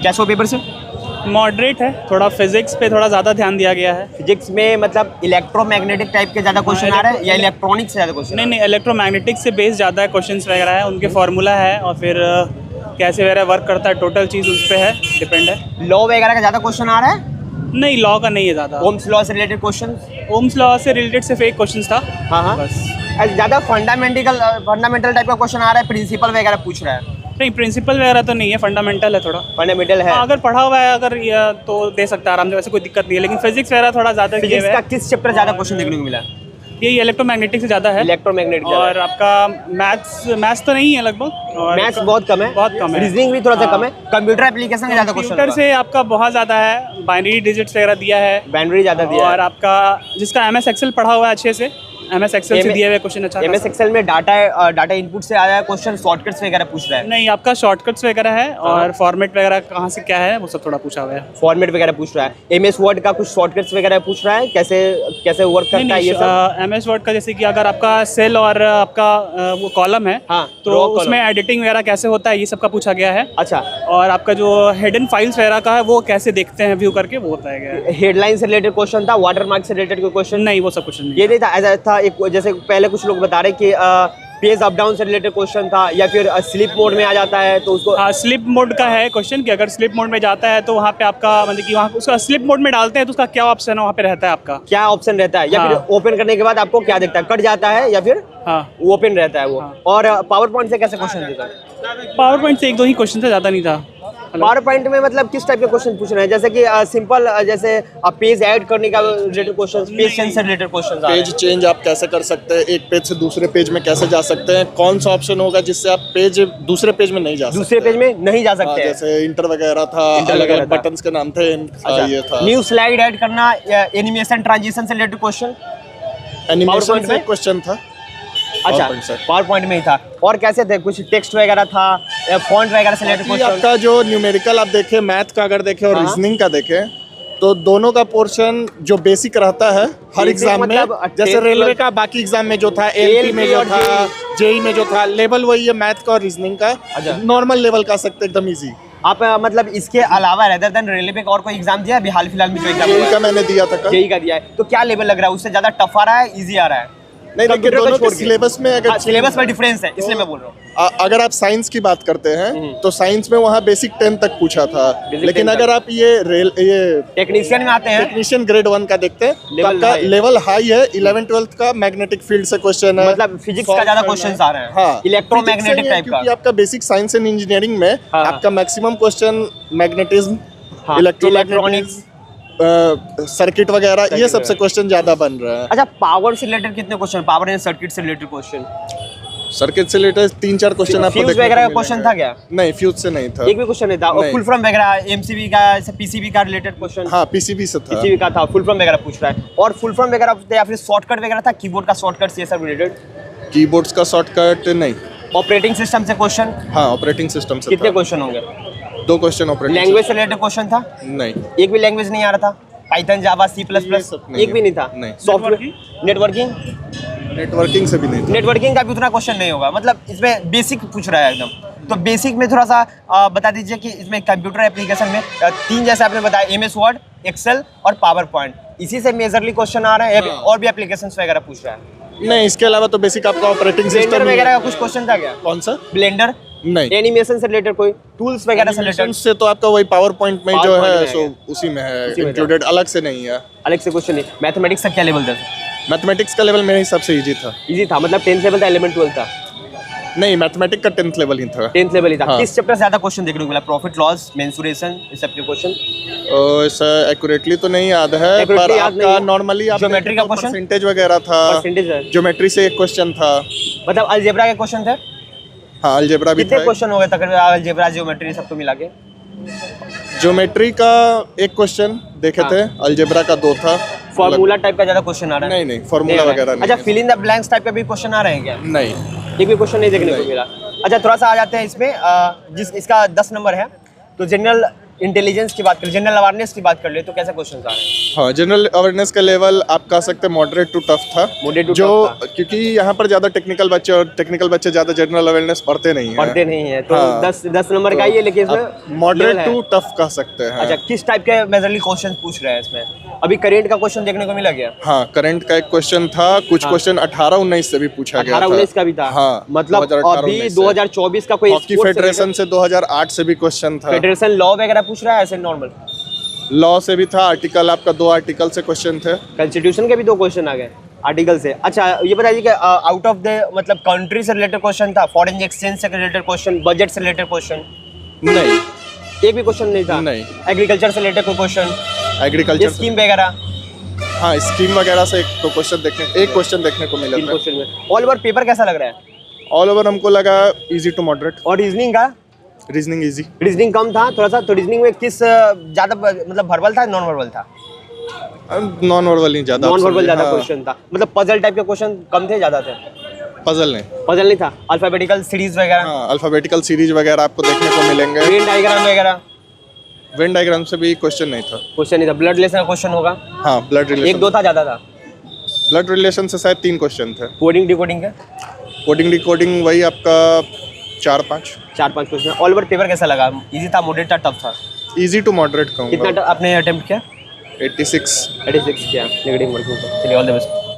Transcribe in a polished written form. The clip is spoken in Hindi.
कैसे हो पेपर से? मॉडरेट है, थोड़ा फिजिक्स पे थोड़ा ज़्यादा ध्यान दिया गया है। फिजिक्स में मतलब इलेक्ट्रोमैग्नेटिक टाइप के ज़्यादा क्वेश्चन आ रहा है या इलेक्ट्रॉनिक्स से ज़्यादा क्वेश्चन? नहीं, इलेक्ट्रोमैग्नेटिक्स से बेस ज़्यादा है, क्वेश्चंस वगैरह है, उनके फार्मूला है और फिर कैसे वगैरह वर्क करता है, टोटल चीज़ उस पर है, डिपेंड है। लॉ वगैरह का ज़्यादा क्वेश्चन आ रहा है? नहीं, लॉ का नहीं है ज़्यादा। ओम्स लॉ से रिलेटेड क्वेश्चन? ओम्स लॉ से रिलेटेड सिर्फ एक क्वेश्चन था। हाँ बस। ज़्यादा फंडामेंटल टाइप का क्वेश्चन आ रहा है, प्रिंसिपल वगैरह पूछ रहा है? नहीं, प्रिंसिपल वगैरह तो नहीं है, फंडामेंटल है थोड़ा। फंडामेंटल है। हाँ, अगर पढ़ा हुआ है अगर तो दे सकता है आराम से, वैसे कोई दिक्कत नहीं है, लेकिन फिजिक्स वगैरह थोड़ा ज़्यादा किया हुआ फिजिक्स का है। किस चैप्टर ज़्यादा क्वेश्चन देखने को मिला? यही इलेक्ट्रोमैग्नेटिक से ज़्यादा है। इलेक्ट्रोमैग्नेटिक और आपका मैथ्स तो नहीं है लगभग, और मैथ्स बहुत कम है। बहुत कम है। रीजनिंग भी थोड़ा सा कम है। कंप्यूटर एप्लीकेशन का ज़्यादा क्वेश्चन कंप्यूटर से आपका बहुत ज़्यादा है, बाइनरी डिजिट्स वगैरह दिया है, बाइनरी ज़्यादा दिया और आपका जिसका MS एक्सेल पढ़ा हुआ है अच्छे से, MS एक्सेल से दिए हुए क्वेश्चन अच्छा MS खासा। एक्सेल में डाटा इनपुट से आया है क्वेश्चन, शॉर्टकट्स वगैरह पूछ रहा है? नहीं, आपका शॉर्टकट्स वगैरह है और फॉर्मेट वगैरह कहाँ से क्या है वो सब थोड़ा पूछा हुआ है। फॉर्मेट वगैरह पूछ रहा है। MS वर्ड का कुछ शॉर्टकट्स वगैरह पूछ रहा है, कैसे कैसे वर्क करता है ये सब? MS वर्ड का जैसे कि अगर आपका सेल और आपका वो कॉलम है, हाँ, तो उसमें एडिटिंग वगैरह कैसे होता है ये सब का पूछा गया है। अच्छा। और आपका जो हिडन फाइल्स वगैरह का है वो कैसे देखते हैं व्यू करके, वो बताया गया है। हेडलाइन से रिलेटेड क्वेश्चन था, वाटरमार्क से रिलेटेड कोई क्वेश्चन? नहीं, वो सब क्वेश्चन नहीं। ये नहीं था, ऐसा था एक जैसे पहले कुछ लोग बता रहे कि पेज अप डाउन से रिलेटेड क्वेश्चन था, या फिर स्लिप मोड में आ जाता है तो उसको। हाँ, स्लिप मोड का है क्वेश्चन कि अगर स्लिप मोड में जाता है तो वहाँ पे आपका मतलब कि वहाँ उसका स्लिप मोड में डालते हैं तो उसका क्या ऑप्शन है वहाँ पे रहता है आपका, क्या ऑप्शन रहता है, या हाँ। फिर ओपन करने के बाद आपको क्या दिखता है, कट जाता है या फिर हाँ, ओपन रहता है वो? हाँ। और पावर पॉइंट से कैसे क्वेश्चन देता है? पावर पॉइंट से एक दो ही क्वेश्चन था, ज़्यादा नहीं था। पावर पॉइंट में मतलब किस टाइप के क्वेश्चन पूछ रहे हैं, जैसे कि सिंपल जैसे पेज ऐड करने का रिलेटेड क्वेश्चन, पेज चेंज से रिलेटेड क्वेश्चन? पेज चेंज आप कैसे कर सकते हैं, एक पेज से दूसरे पेज में कैसे जा सकते हैं, कौन सा ऑप्शन होगा जिससे आप पेज दूसरे पेज में नहीं जा सकते? दूसरे पेज में नहीं जा सकते हैं। जैसे इंटर वगैरह था, अलग अलग बटन्स के नाम थे। ये था न्यू स्लाइड ऐड करना, एनिमेशन ट्रांजिशन से रिलेटेड क्वेश्चन, एनिमेशन से क्वेश्चन था। अच्छा, पावर पॉइंट में ही था। और कैसे थे, कुछ टेक्स्ट वगैरह था, फॉन्ट वगैरह से रिलेटेड क्वेश्चन? आपका जो न्यूमेरिकल आप देखें, मैथ का अगर देखें और रीजनिंग का देखें, तो दोनों का पोर्शन जो बेसिक रहता है हर एग्जाम में, जैसे रेलवे का बाकी एग्जाम में जो था, LP में जो था, JEE में जो था, लेवल वही है मैथ का और रीजनिंग का। नॉर्मल लेवल का सकते एकदम इजी। आप मतलब इसके अलावा रेदर देन रेलवे का और कोई एग्जाम दिया है हाल फिलहाल में? जो एग्जाम JEE का मैंने दिया था। JEE का दिया है, तो क्या लेवल लग रहा है, उससे ज्यादा टफ आ रहा है, इजी आ रहा है? नहीं, लेकिन दोनों के सिलेबस में अगर सिलेबस में डिफरेंस है, इसलिए मैं बोल रहा हूँ। अगर आप साइंस की बात करते हैं तो साइंस में वहाँ बेसिक 10 तक पूछा था, लेकिन अगर आप ये टेक्नीशियन में आते हैं, टेक्नीशियन ग्रेड 1 का देखते हैं तो आपका लेवल हाई है। 11-12 का मैग्नेटिक फील्ड से क्वेश्चन है, मतलब फिजिक्स का ज्यादा क्वेश्चंस आ रहे हैं। हाँ, इलेक्ट्रोमैग्नेटिक टाइप का, क्योंकि आपका बेसिक साइंस एंड इंजीनियरिंग में आपका maximum question magnetism, electronics, circuit वगैरह, ये सबसे क्वेश्चन ज्यादा बन रहा है। अच्छा, पावर से रिलेटेड कितने क्वेश्चन, पावर एंड सर्किट से रिलेटेड क्वेश्चन? सर्किट से रिलेटेड 3-4 क्वेश्चन आपको फ्यूज वगैरह का क्वेश्चन था क्या? नहीं, फ्यूज से नहीं था, एक भी क्वेश्चन नहीं था। और फुल फॉर्म वगैरह, MCB का, PCB का रिलेटेड क्वेश्चन? हाँ, PCB से था, PCB का था, फुल फॉर्म वगैरह पूछ रहा है। और फुल फॉर्म वगैरह या फिर शॉर्टकट वगैरह था, कीबोर्ड का शॉर्टकट ये सब रिलेटेड? कीबोर्ड्स का शॉर्टकट नहीं। ऑपरेटिंग सिस्टम से क्वेश्चन? हाँ, ऑपरेटिंग सिस्टम से कितने क्वेश्चन होंगे? 2 क्वेश्चन ऑपरेटिंग। लैंग्वेज से रिलेटेड क्वेश्चन था? नहीं, एक भी लैंग्वेज नहीं आ रहा था? पाइथन, जावा, C++, एक भी नहीं था? नहीं। सॉफ्टवेयर, नेटवर्किंग से भी नहीं था। नेटवर्किंग का भी उतना क्वेश्चन नहीं होगा, मतलब इसमें बेसिक पूछ रहा है एकदम। तो बेसिक में थोड़ा सा बता दीजिए कि इसमें कंप्यूटर एप्लीकेशन में 3 जैसे आपने बताया, MS वर्ड, एक्सेल और पावर पॉइंट, इसी से मेजरली क्वेश्चन आ रहे हैं, और भी एप्लीकेशंस वगैरह पूछ रहा है? नहीं, इसके अलावा तो बेसिक आपका ऑपरेटिंग ब्लेंडर सिस्टम वगैरह का कुछ क्वेश्चन था क्या? कौन सा? ब्लेंडर? नहीं। एनिमेशन से रिलेटेड कोई टूल्स वगैरह से रिलेटेड? से तो आपका वही पावर पॉइंट में जो है में सो उसी में है इंक्लूडेड, अलग से नहीं है। अलग से क्वेश्चन नहीं। मैथमेटिक्स का क्या लेवल था? मैथमेटिक्स का लेवल मेरे हिसाब से इजी था। इजी था मतलब 10th लेवल था, 11th 12th था? नहीं, मैथमेटिक्स का 10th लेवल ही था। 10th लेवल ही था। हाँ। किस चैप्टर से ज्यादा क्वेश्चन देखने को मिला? प्रॉफिट लॉस, मेंसुरेशन, इस सब के क्वेश्चन? सर एक्यूरेटली तो नहीं याद है, पर आपका नॉर्मली आप ज्योमेट्री का क्वेश्चन, परसेंटेज वगैरह था, ज्योमेट्री से एक क्वेश्चन था, मतलब अलजेब्रा के क्वेश्चन थे? हाँ, अलजेब्रा भी था। कितने क्वेश्चन हो गए तकरीबन अलजेब्रा, ज्योमेट्री सबको मिला के? ज्योमेट्री का एक क्वेश्चन देखे थे, अलजेब्रा का 2 था। फार्मूला टाइप का ज्यादा क्वेश्चन आ रहा है? नहीं, फार्मूला वगैरह नहीं। अच्छा, fill in the blanks type का भी क्वेश्चन आ रहे हैं क्या? नहीं, एक भी क्वेश्चन नहीं देखने को मिला। अच्छा, थोड़ा सा आ जाते हैं इसमें, जिस इसका 10 नंबर है, तो जनरल इंटेलिजेंस की बात कर, जनरल अवेयरनेस की बात कर ले तो कैसे क्वेश्चन आ रहे हैं? हाँ, जनरल अवेयरनेस का लेवल आप कह सकते हैं मॉडरेट टू टफ था। Moderate to जो tough था। क्योंकि यहाँ पर ज़्यादा टेक्निकल बच्चे और टेक्निकल बच्चे ज़्यादा जनरल अवेयरनेस पढ़ते नहीं हैं। पढ़ते नहीं है तो हाँ। 10 नंबर का ही है, लेकिन इसमें मॉडरेट level टू है। टफ कह सकते हैं। अच्छा, किस टाइप के मेजरली क्वेश्चन पूछ रहे हैं इसमें? अभी करेंट का क्वेश्चन देखने को मिला गया, हाँ, करंट का एक क्वेश्चन था, कुछ क्वेश्चन 18-19 से भी पूछा गया था। 18-19 का भी था। हाँ, मतलब 2018-19 अभी से। 2024 का कोई हॉकी फेडरेशन से 2008 से भी क्वेश्चन था। फेडरेशन लॉ वगैरह पूछ रहा है ऐसे नॉर्मल? लॉ से भी था, आर्टिकल आपका 2 आर्टिकल से क्वेश्चन थे। कॉन्स्टिट्यूशन के भी 2 क्वेश्चन आ गए आर्टिकल से। अच्छा, ये बताइए कि आउट ऑफ द मतलब कंट्री से रिलेटेड क्वेश्चन था, फॉरेन एक्सचेंज से रिलेटेड क्वेश्चन, बजट से रिलेटेड क्वेश्चन? नहीं, एक भी क्वेश्चन नहीं था? नहीं। एग्रीकल्चर से रिलेटेड कोई क्वेश्चन, एग्रीकल्चर स्कीम वगैरह? हाँ, स्कीम वगैरह से एक क्वेश्चन देखने को मिला 3 था। क्वेश्चन में। ऑल ओवर पेपर कैसा लग रहा है? ऑल ओवर हमको लगा इजी टू मॉडरेट। और रीजनिंग का? Reasoning easy. रीजनिंग कम था थोड़ा सा, तो रीजनिंग में किस ज्यादा मतलब वर्बल था नॉन वर्बल था? नॉन वर्बल नहीं ज़्यादा। नॉन वर्बल ज्यादा हाँ, क्वेश्चन था, मतलब पजल टाइप के क्वेश्चन कम थे ज्यादा थे? पजल नहीं। पजल नहीं था, अल्फाबेटिकल सीरीज वगैरह, हाँ, अल्फाबेटिकल सीरीज वगैरह आपको देखने को मिलेंगे। वेन डायग्राम वगैरह? वेन डायग्राम से भी क्वेश्चन नहीं था। क्वेश्चन नहीं था। ब्लड रिलेशन का क्वेश्चन होगा? हाँ, ब्लड रिलेशन 1-2 था, ज्यादा था? ब्लड रिलेशन से शायद 3 क्वेश्चन थे। कोडिंग डिकोडिंग का? कोडिंग डिकोडिंग वही आपका 4-5। 4-5 क्वेश्चन। ऑल ओवर पेपर कैसा लगा? इजी था, मॉडरेट था, टफ था? इजी टू मॉडरेट कितना कहूँगा। आपने अटेम्प्ट किया? 86। 86 किया, नेगेटिव मार्किंग। चलिए, ऑल द बेस्ट।